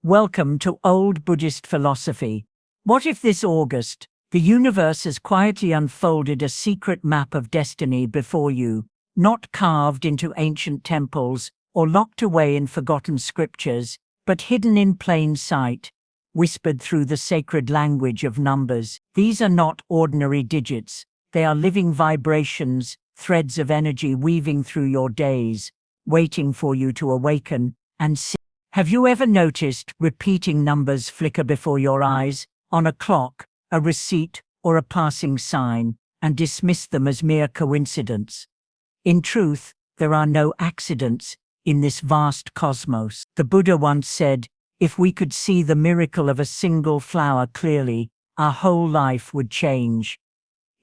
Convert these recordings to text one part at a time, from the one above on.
Welcome to Old Buddhist Philosophy. What if this August, the universe has quietly unfolded a secret map of destiny before you, not carved into ancient temples or locked away in forgotten scriptures, but hidden in plain sight, whispered through the sacred language of numbers? These are not ordinary digits. They are living vibrations, threads of energy weaving through your days, waiting for you to awaken and see. Have you ever noticed repeating numbers flicker before your eyes, on a clock, a receipt, or a passing sign, and dismiss them as mere coincidence? In truth, there are no accidents in this vast cosmos. The Buddha once said, "If we could see the miracle of a single flower clearly, our whole life would change."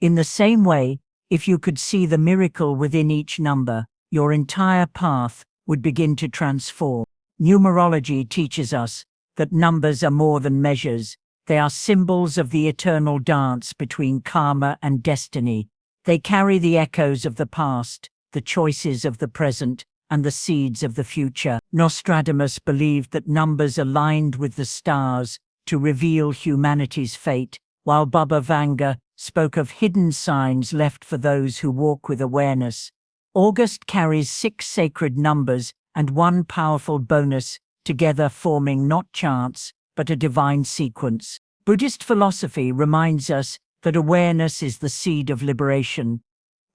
In the same way, if you could see the miracle within each number, your entire path would begin to transform. Numerology teaches us that numbers are more than measures. They are symbols of the eternal dance between karma and destiny. They carry the echoes of the past, the choices of the present, and the seeds of the future. Nostradamus believed that numbers aligned with the stars to reveal humanity's fate, while Baba Vanga spoke of hidden signs left for those who walk with awareness. August carries 6 sacred numbers and one powerful bonus, together forming not chance, but a divine sequence. Buddhist philosophy reminds us that awareness is the seed of liberation.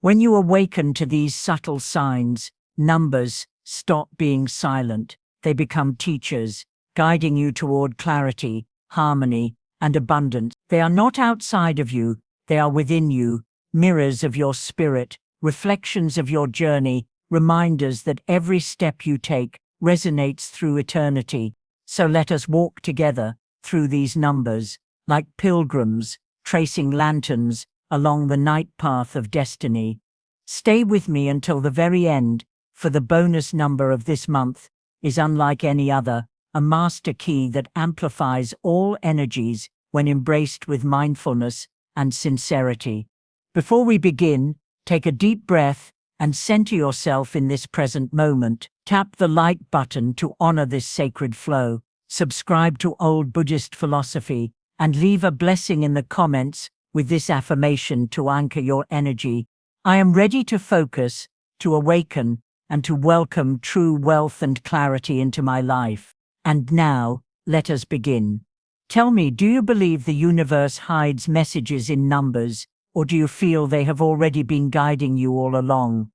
When you awaken to these subtle signs, numbers stop being silent. They become teachers, guiding you toward clarity, harmony, and abundance. They are not outside of you, they are within you, mirrors of your spirit, reflections of your journey, reminders that every step you take resonates through eternity. So let us walk together through these numbers, like pilgrims, tracing lanterns along the night path of destiny. Stay with me until the very end, for the bonus number of this month is unlike any other, a master key that amplifies all energies when embraced with mindfulness and sincerity. Before we begin, take a deep breath and center yourself in this present moment. Tap the like button to honor this sacred flow. Subscribe to Old Buddhist Philosophy and leave a blessing in the comments with this affirmation to anchor your energy. I am ready to focus, to awaken, and to welcome true wealth and clarity into my life. And now, let us begin. Tell me, do you believe the universe hides messages in numbers, or do you feel they have already been guiding you all along?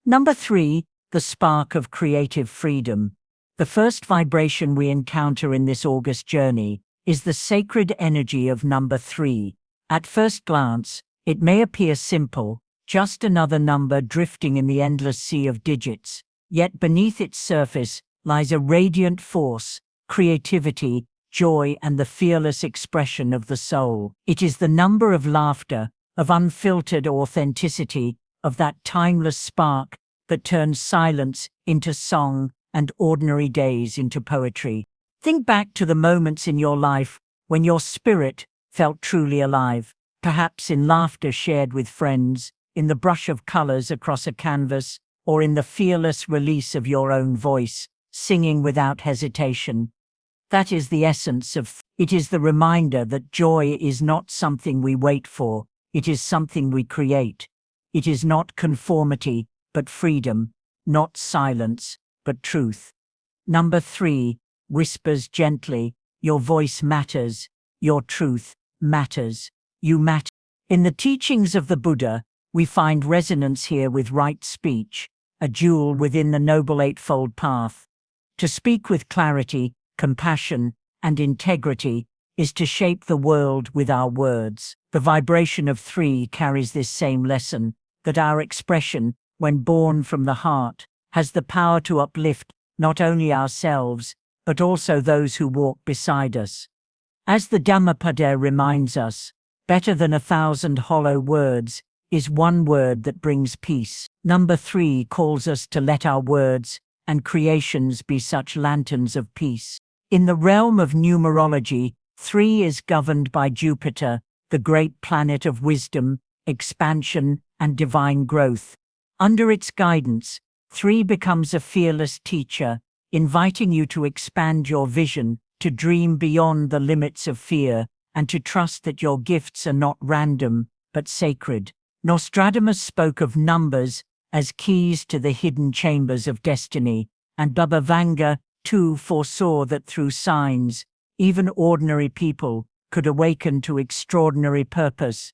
Number 3, the spark of creative freedom. The first vibration we encounter in this August journey is the sacred energy of number 3. At first glance, it may appear simple, just another number drifting in the endless sea of digits. Yet beneath its surface lies a radiant force, creativity, joy, and the fearless expression of the soul. It is the number of laughter, of unfiltered authenticity, of that timeless spark that turns silence into song and ordinary days into poetry. Think back to the moments in your life when your spirit felt truly alive, perhaps in laughter shared with friends, in the brush of colors across a canvas, or in the fearless release of your own voice, singing without hesitation. That is the essence of it. Is the reminder that joy is not something we wait for. It is something we create. It is not conformity, but freedom, not silence, but truth. Number 3, whispers gently, your voice matters, your truth matters, you matter. In the teachings of the Buddha, we find resonance here with right speech, a jewel within the Noble Eightfold Path. To speak with clarity, compassion, and integrity is to shape the world with our words. The vibration of 3 carries this same lesson, that our expression, when born from the heart, has the power to uplift not only ourselves, but also those who walk beside us. As the Dhammapada reminds us, better than 1,000 hollow words is one word that brings peace. Number 3 calls us to let our words and creations be such lanterns of peace. In the realm of numerology, 3 is governed by Jupiter, the great planet of wisdom, expansion, and divine growth. Under its guidance, 3 becomes a fearless teacher, inviting you to expand your vision to dream beyond the limits of fear, and to trust that your gifts are not random, but sacred. Nostradamus spoke of numbers as keys to the hidden chambers of destiny, and Baba Vanga, too, foresaw that through signs, even ordinary people could awaken to extraordinary purpose.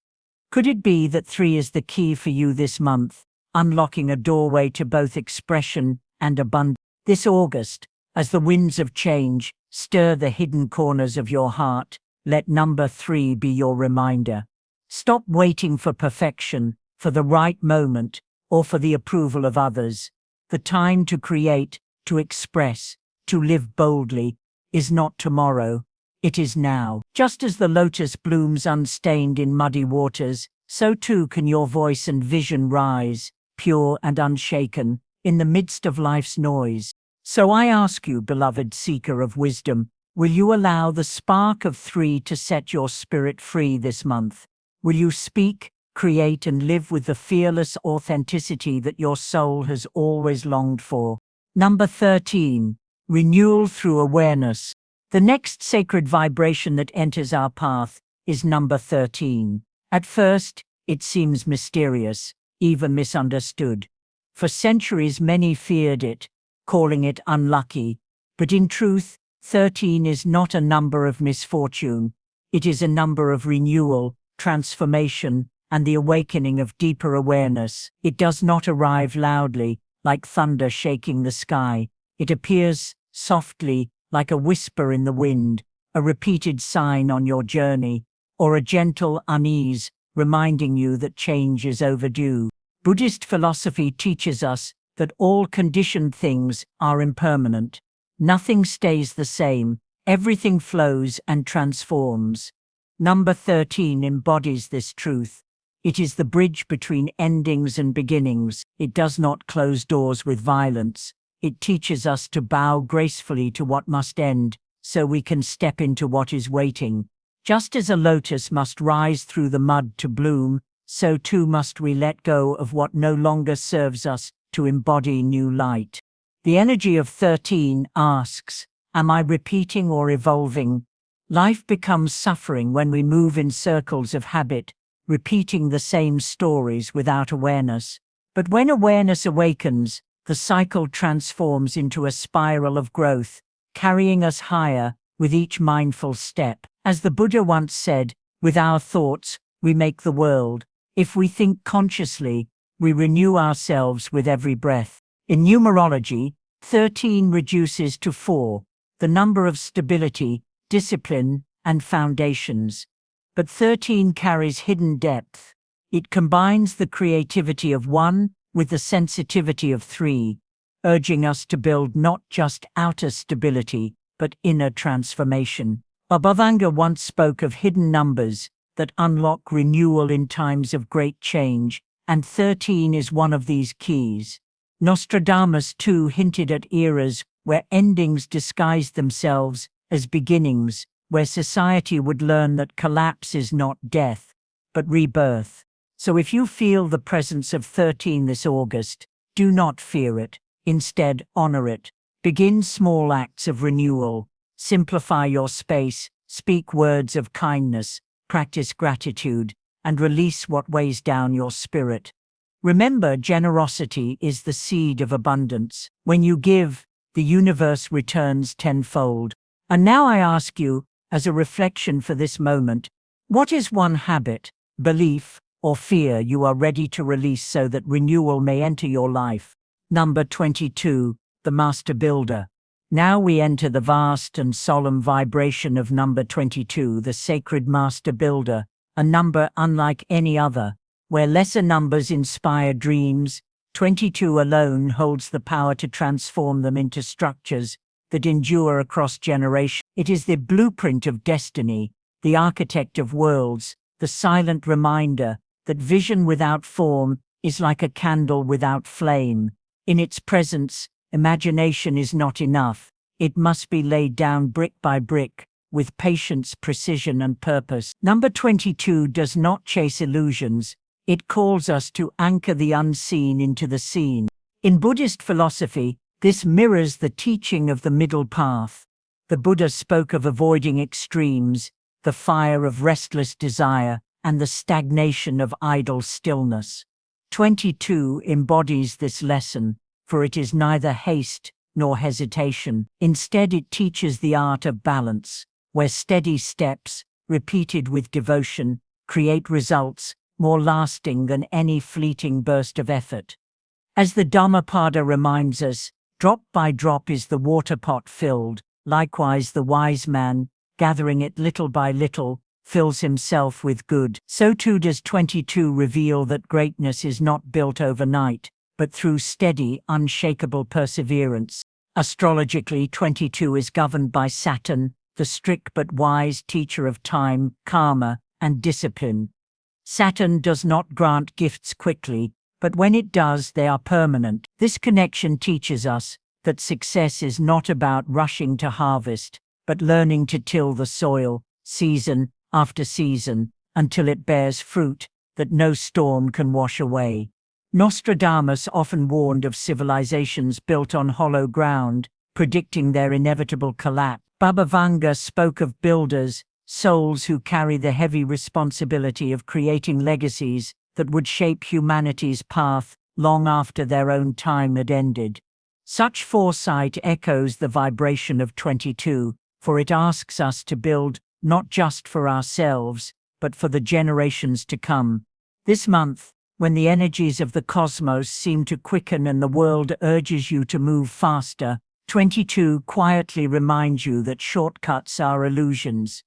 Could it be that 3 is the key for you this month, unlocking a doorway to both expression and abundance? This August, as the winds of change stir the hidden corners of your heart, let number 3 be your reminder. Stop waiting for perfection, for the right moment, or for the approval of others. The time to create, to express, to live boldly, is not tomorrow, it is now. Just as the lotus blooms unstained in muddy waters, so too can your voice and vision rise, pure and unshaken, in the midst of life's noise. So I ask you, beloved seeker of wisdom, will you allow the spark of 3 to set your spirit free this month? Will you speak, create, and live with the fearless authenticity that your soul has always longed for? Number 13. Renewal through awareness. The next sacred vibration that enters our path is number 13. At first, it seems mysterious, even misunderstood. For centuries many feared it, calling it unlucky, but in truth, 13 is not a number of misfortune. It is a number of renewal, transformation, and the awakening of deeper awareness. It does not arrive loudly, like thunder shaking the sky. It appears softly, like a whisper in the wind, a repeated sign on your journey, or a gentle unease reminding you that change is overdue. Buddhist philosophy teaches us that all conditioned things are impermanent. Nothing stays the same, everything flows and transforms. Number 13 embodies this truth. It is the bridge between endings and beginnings. It does not close doors with violence. It teaches us to bow gracefully to what must end, so we can step into what is waiting. Just as a lotus must rise through the mud to bloom, so too must we let go of what no longer serves us to embody new light. The energy of 13 asks, am I repeating or evolving? Life becomes suffering when we move in circles of habit, repeating the same stories without awareness. But when awareness awakens, the cycle transforms into a spiral of growth, carrying us higher with each mindful step. As the Buddha once said, with our thoughts, we make the world. If we think consciously, we renew ourselves with every breath. In numerology, 13 reduces to 4, the number of stability, discipline, and foundations. But 13 carries hidden depth. It combines the creativity of 1 with the sensitivity of 3, urging us to build not just outer stability, but inner transformation. Baba Vanga once spoke of hidden numbers that unlock renewal in times of great change, and 13 is one of these keys. Nostradamus too hinted at eras where endings disguised themselves as beginnings, where society would learn that collapse is not death, but rebirth. So if you feel the presence of 13 this August, do not fear it. Instead, honor it. Begin small acts of renewal. Simplify your space, speak words of kindness, practice gratitude, and release what weighs down your spirit. Remember, generosity is the seed of abundance. When you give, the universe returns tenfold. And now I ask you, as a reflection for this moment, what is one habit, belief, or fear you are ready to release so that renewal may enter your life? Number 22, the Master Builder. Now we enter the vast and solemn vibration of number 22, the sacred Master Builder, a number unlike any other. Where lesser numbers inspire dreams, 22 alone holds the power to transform them into structures that endure across generations. It is the blueprint of destiny, the architect of worlds, the silent reminder that vision without form is like a candle without flame. In its presence, imagination is not enough. It must be laid down brick by brick, with patience, precision, and purpose. Number 22 does not chase illusions. It calls us to anchor the unseen into the seen. In Buddhist philosophy, this mirrors the teaching of the middle path. The Buddha spoke of avoiding extremes, the fire of restless desire, and the stagnation of idle stillness. 22 embodies this lesson, for it is neither haste nor hesitation. Instead, it teaches the art of balance, where steady steps, repeated with devotion, create results more lasting than any fleeting burst of effort. As the Dhammapada reminds us, drop by drop is the water pot filled. Likewise, the wise man, gathering it little by little, fills himself with good. So too does 22 reveal that greatness is not built overnight, but through steady, unshakable perseverance. Astrologically, 22 is governed by Saturn, the strict but wise teacher of time, karma, and discipline. Saturn does not grant gifts quickly, but when it does, they are permanent. This connection teaches us that success is not about rushing to harvest, but learning to till the soil, season after season, until it bears fruit that no storm can wash away. Nostradamus often warned of civilizations built on hollow ground, predicting their inevitable collapse. Baba Vanga spoke of builders, souls who carry the heavy responsibility of creating legacies that would shape humanity's path long after their own time had ended. Such foresight echoes the vibration of 22, for it asks us to build not just for ourselves, but for the generations to come. This month, when the energies of the cosmos seem to quicken and the world urges you to move faster, 22 quietly reminds you that shortcuts are illusions.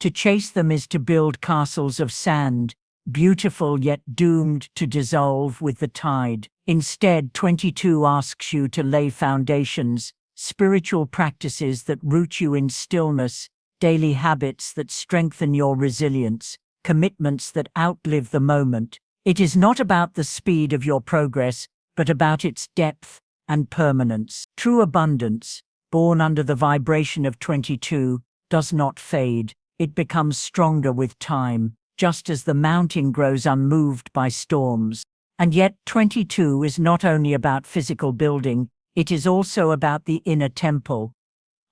To chase them is to build castles of sand, beautiful yet doomed to dissolve with the tide. Instead, 22 asks you to lay foundations, spiritual practices that root you in stillness, daily habits that strengthen your resilience, commitments that outlive the moment. It is not about the speed of your progress, but about its depth and permanence. True abundance, born under the vibration of 22, does not fade. It becomes stronger with time, just as the mountain grows unmoved by storms. And yet, 22 is not only about physical building, it is also about the inner temple.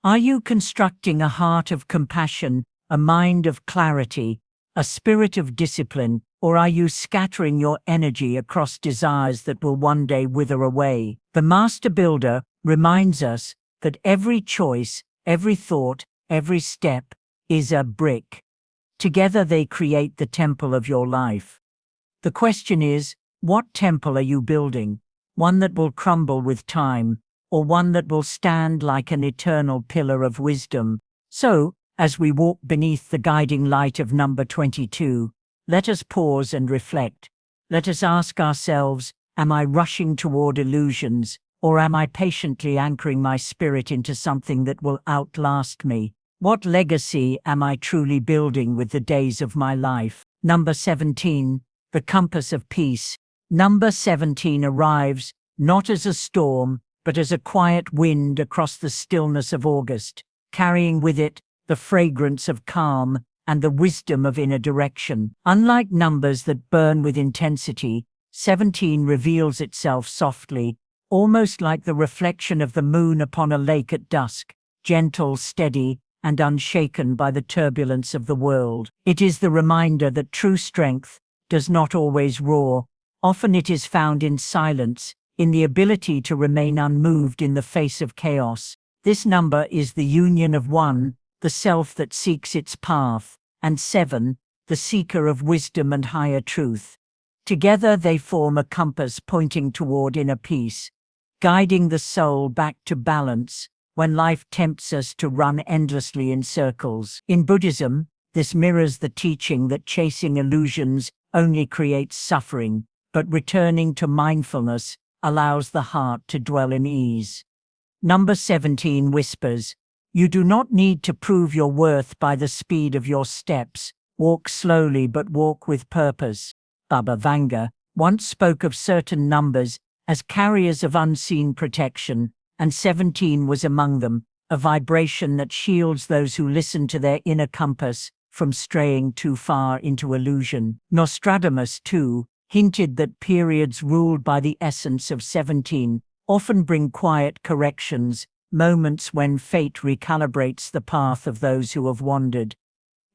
Are you constructing a heart of compassion, a mind of clarity, a spirit of discipline, or are you scattering your energy across desires that will one day wither away? The Master Builder reminds us that every choice, every thought, every step is a brick. Together they create the temple of your life. The question is, what temple are you building? One that will crumble with time, or one that will stand like an eternal pillar of wisdom? So, as we walk beneath the guiding light of number 22, let us pause and reflect. Let us ask ourselves, am I rushing toward illusions, or am I patiently anchoring my spirit into something that will outlast me? What legacy am I truly building with the days of my life? Number 17, the compass of peace. Number 17 arrives not as a storm, but as a quiet wind across the stillness of August, carrying with it the fragrance of calm and the wisdom of inner direction. Unlike numbers that burn with intensity, 17 reveals itself softly, almost like the reflection of the moon upon a lake at dusk, gentle, steady, and unshaken by the turbulence of the world. It is the reminder that true strength does not always roar. Often it is found in silence, in the ability to remain unmoved in the face of chaos. This number is the union of 1, the self that seeks its path, and 7, the seeker of wisdom and higher truth. Together they form a compass pointing toward inner peace, guiding the soul back to balance when life tempts us to run endlessly in circles. In Buddhism, this mirrors the teaching that chasing illusions only creates suffering, but returning to mindfulness allows the heart to dwell in ease. Number 17 whispers, you do not need to prove your worth by the speed of your steps. Walk slowly but walk with purpose. Baba Vanga once spoke of certain numbers as carriers of unseen protection, and 17 was among them, a vibration that shields those who listen to their inner compass from straying too far into illusion. Nostradamus, too, hinted that periods ruled by the essence of 17 often bring quiet corrections, moments when fate recalibrates the path of those who have wandered.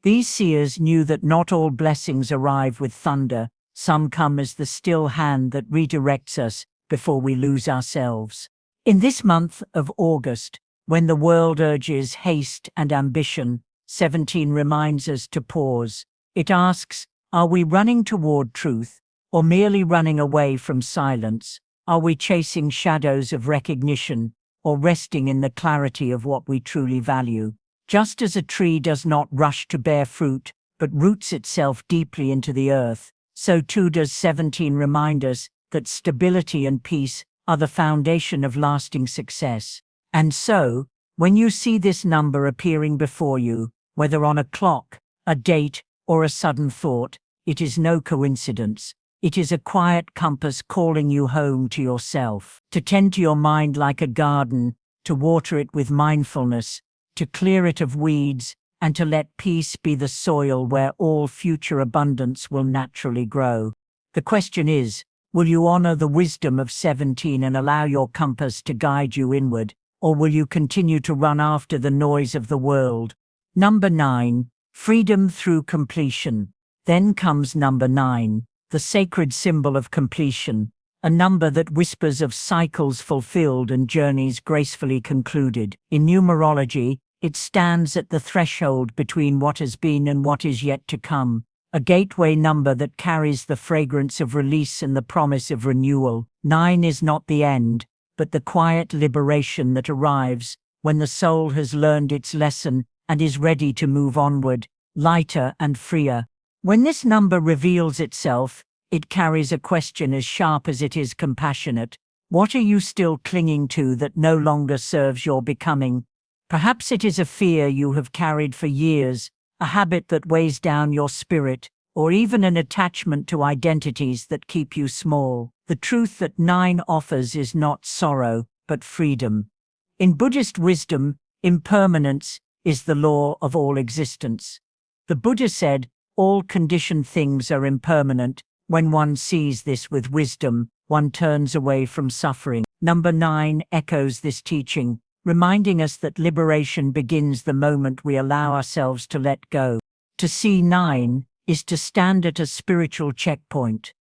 These seers knew that not all blessings arrive with thunder, some come as the still hand that redirects us before we lose ourselves. In this month of August, when the world urges haste and ambition, 17 reminds us to pause. It asks, are we running toward truth, or merely running away from silence? Are we chasing shadows of recognition, or resting in the clarity of what we truly value? Just as a tree does not rush to bear fruit, but roots itself deeply into the earth, so too does 17 remind us that stability and peace are the foundation of lasting success. And so, when you see this number appearing before you, whether on a clock, a date, or a sudden thought, it is no coincidence. It is a quiet compass calling you home to yourself, to tend to your mind like a garden, to water it with mindfulness, to clear it of weeds, and to let peace be the soil where all future abundance will naturally grow. The question is, will you honor the wisdom of 17 and allow your compass to guide you inward, or will you continue to run after the noise of the world? Number 9, freedom through completion. Then comes number 9, the sacred symbol of completion, a number that whispers of cycles fulfilled and journeys gracefully concluded. In numerology, it stands at the threshold between what has been and what is yet to come, a gateway number that carries the fragrance of release and the promise of renewal. 9 is not the end, but the quiet liberation that arrives when the soul has learned its lesson and is ready to move onward, lighter and freer. When this number reveals itself, it carries a question as sharp as it is compassionate. What are you still clinging to that no longer serves your becoming? Perhaps it is a fear you have carried for years, a habit that weighs down your spirit, or even an attachment to identities that keep you small. The truth that 9 offers is not sorrow, but freedom. In Buddhist wisdom, impermanence is the law of all existence. The Buddha said, all conditioned things are impermanent. When one sees this with wisdom, one turns away from suffering. Number 9 echoes this teaching, reminding us that liberation begins the moment we allow ourselves to let go. To see 9 is to stand at a spiritual checkpoint.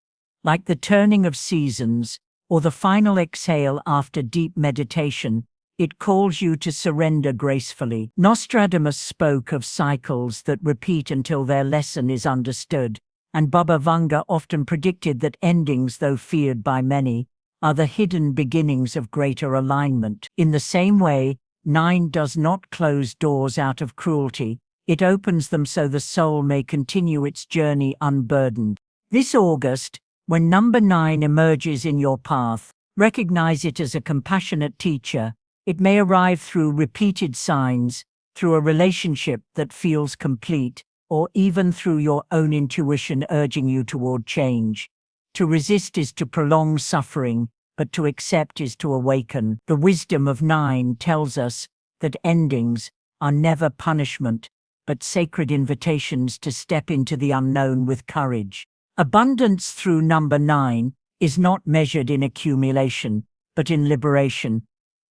Like the turning of seasons, or the final exhale after deep meditation, it calls you to surrender gracefully. Nostradamus spoke of cycles that repeat until their lesson is understood, and Baba Vanga often predicted that endings, though feared by many, are the hidden beginnings of greater alignment. In the same way, 9 does not close doors out of cruelty, it opens them so the soul may continue its journey unburdened. This August, when number 9 emerges in your path, recognize it as a compassionate teacher. It may arrive through repeated signs, through a relationship that feels complete, or even through your own intuition urging you toward change. To resist is to prolong suffering, but to accept is to awaken. The wisdom of 9 tells us that endings are never punishment, but sacred invitations to step into the unknown with courage. Abundance through number 9 is not measured in accumulation, but in liberation.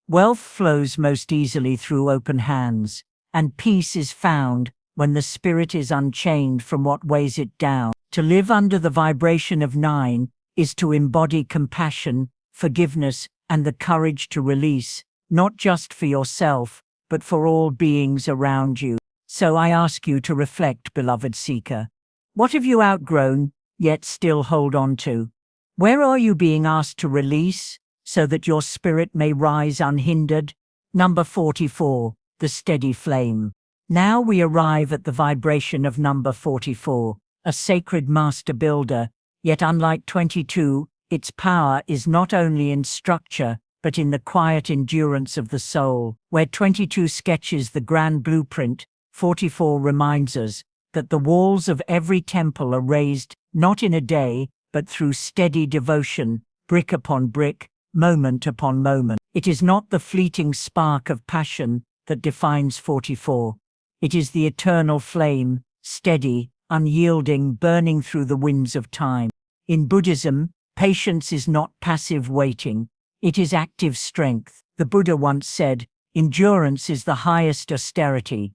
Wealth flows most easily through open hands, and peace is found when the spirit is unchained from what weighs it down. To live under the vibration of 9 is to embody compassion, forgiveness, and the courage to release, not just for yourself, but for all beings around you. So I ask you to reflect, beloved seeker. What have you outgrown, yet still hold on to? Where are you being asked to release, so that your spirit may rise unhindered? Number 44, the steady flame. Now we arrive at the vibration of number 44, a sacred master builder, yet unlike 22, its power is not only in structure, but in the quiet endurance of the soul. Where 22 sketches the grand blueprint, 44 reminds us that the walls of every temple are raised not in a day, but through steady devotion, brick upon brick, moment upon moment. It is not the fleeting spark of passion that defines 44. It is the eternal flame, steady, unyielding, burning through the winds of time. In Buddhism, patience is not passive waiting, it is active strength. The Buddha once said, Endurance is the highest austerity.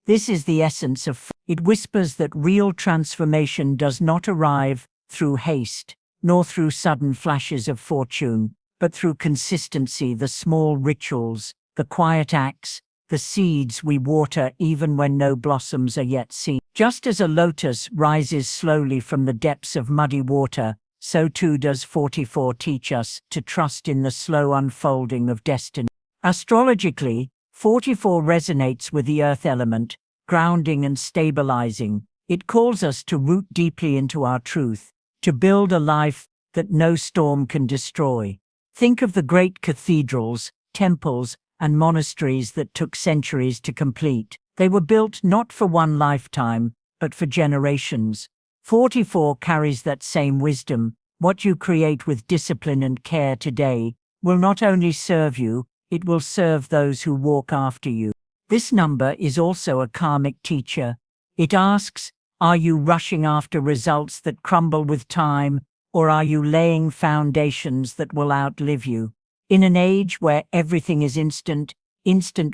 This is the essence of it whispers that real transformation does not arrive through haste, nor through sudden flashes of fortune, but through consistency, the small rituals, the quiet acts, the seeds we water even when no blossoms are yet seen. Just as a lotus rises slowly from the depths of muddy water, so too does 44 teach us to trust in the slow unfolding of destiny. Astrologically, 44 resonates with the earth element, grounding and stabilizing. It calls us to root deeply into our truth, to build a life that no storm can destroy. Think of the great cathedrals, temples, and monasteries that took centuries to complete. They were built not for one lifetime, but for generations. 44 carries that same wisdom. What you create with discipline and care today will not only serve you, it will serve those who walk after you. This number is also a karmic teacher. It asks, are you rushing after results that crumble with time, or are you laying foundations that will outlive you? In an age where everything is instant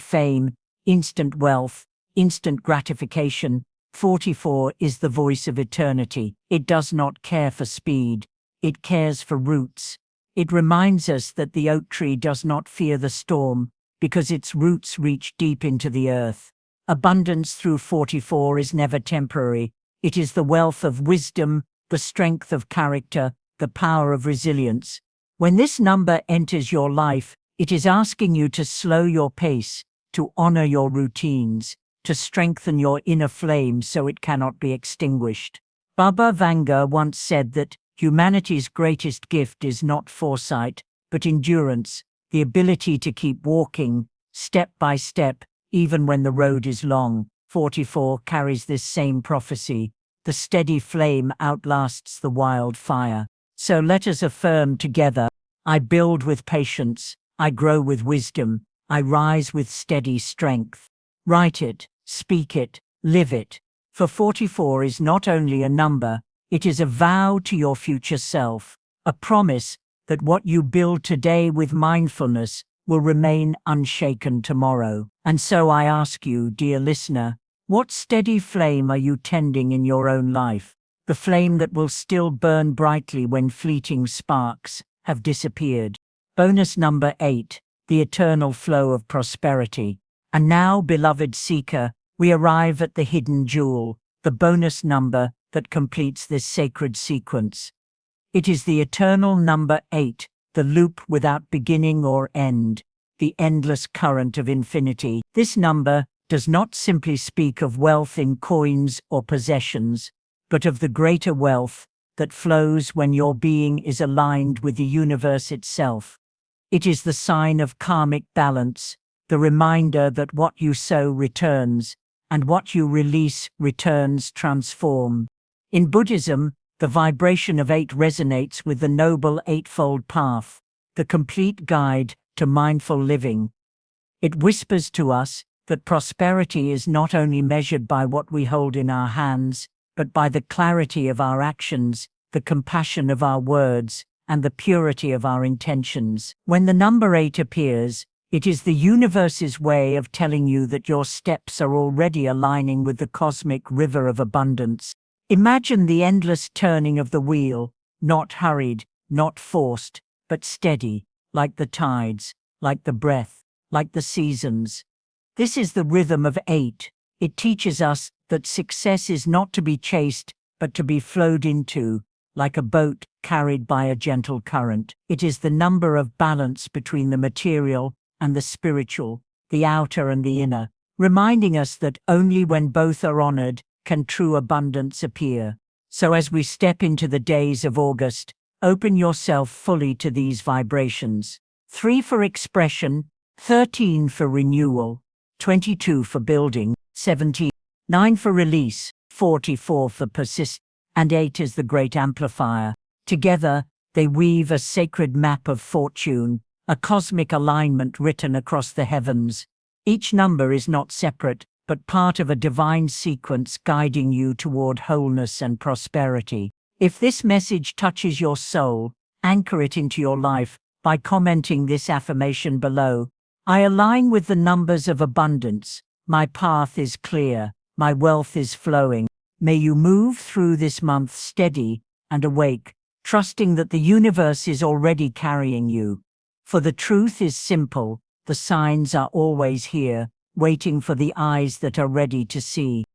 fame, instant wealth, instant gratification, 44 is the voice of eternity. It does not care for speed. It cares for roots. It reminds us that the oak tree does not fear the storm, because its roots reach deep into the earth. Abundance through 44 is never temporary. It is the wealth of wisdom, the strength of character, the power of resilience. When this number enters your life, it is asking you to slow your pace, to honor your routines, to strengthen your inner flame so it cannot be extinguished. Baba Vanga once said that humanity's greatest gift is not foresight, but endurance, the ability to keep walking, step by step, even when the road is long. 44 carries this same prophecy. The steady flame outlasts the wildfire. So let us affirm together, I build with patience, I grow with wisdom, I rise with steady strength. Write it, speak it, live it. For 44 is not only a number, it is a vow to your future self, a promise that what you build today with mindfulness will remain unshaken tomorrow. And so I ask you, dear listener, what steady flame are you tending in your own life? The flame that will still burn brightly when fleeting sparks have disappeared. Bonus number 8, the eternal flow of prosperity. And now, beloved seeker, we arrive at the hidden jewel, the bonus number that completes this sacred sequence. It is the eternal number 8, the loop without beginning or end, the endless current of infinity. This number does not simply speak of wealth in coins or possessions, but of the greater wealth that flows when your being is aligned with the universe itself. It is the sign of karmic balance, the reminder that what you sow returns, and what you release returns transformed. In Buddhism, the vibration of 8 resonates with the Noble Eightfold Path, the complete guide to mindful living. It whispers to us that prosperity is not only measured by what we hold in our hands, but by the clarity of our actions, the compassion of our words, and the purity of our intentions. When the number 8 appears, it is the universe's way of telling you that your steps are already aligning with the cosmic river of abundance. Imagine the endless turning of the wheel, not hurried, not forced, but steady, like the tides, like the breath, like the seasons. This is the rhythm of 8. It teaches us that success is not to be chased, but to be flowed into, like a boat carried by a gentle current. It is the number of balance between the material and the spiritual, the outer and the inner, reminding us that only when both are honored can true abundance appear. So as we step into the days of August, open yourself fully to these vibrations. 3 for expression, 13 for renewal, 22 for building, 17, 9 for release, 44 for persist, and 8 is the great amplifier. Together, they weave a sacred map of fortune, a cosmic alignment written across the heavens. Each number is not separate, but part of a divine sequence guiding you toward wholeness and prosperity. If this message touches your soul, anchor it into your life by commenting this affirmation below. I align with the numbers of abundance. My path is clear. My wealth is flowing. May you move through this month steady and awake, trusting that the universe is already carrying you. For the truth is simple, the signs are always here, waiting for the eyes that are ready to see.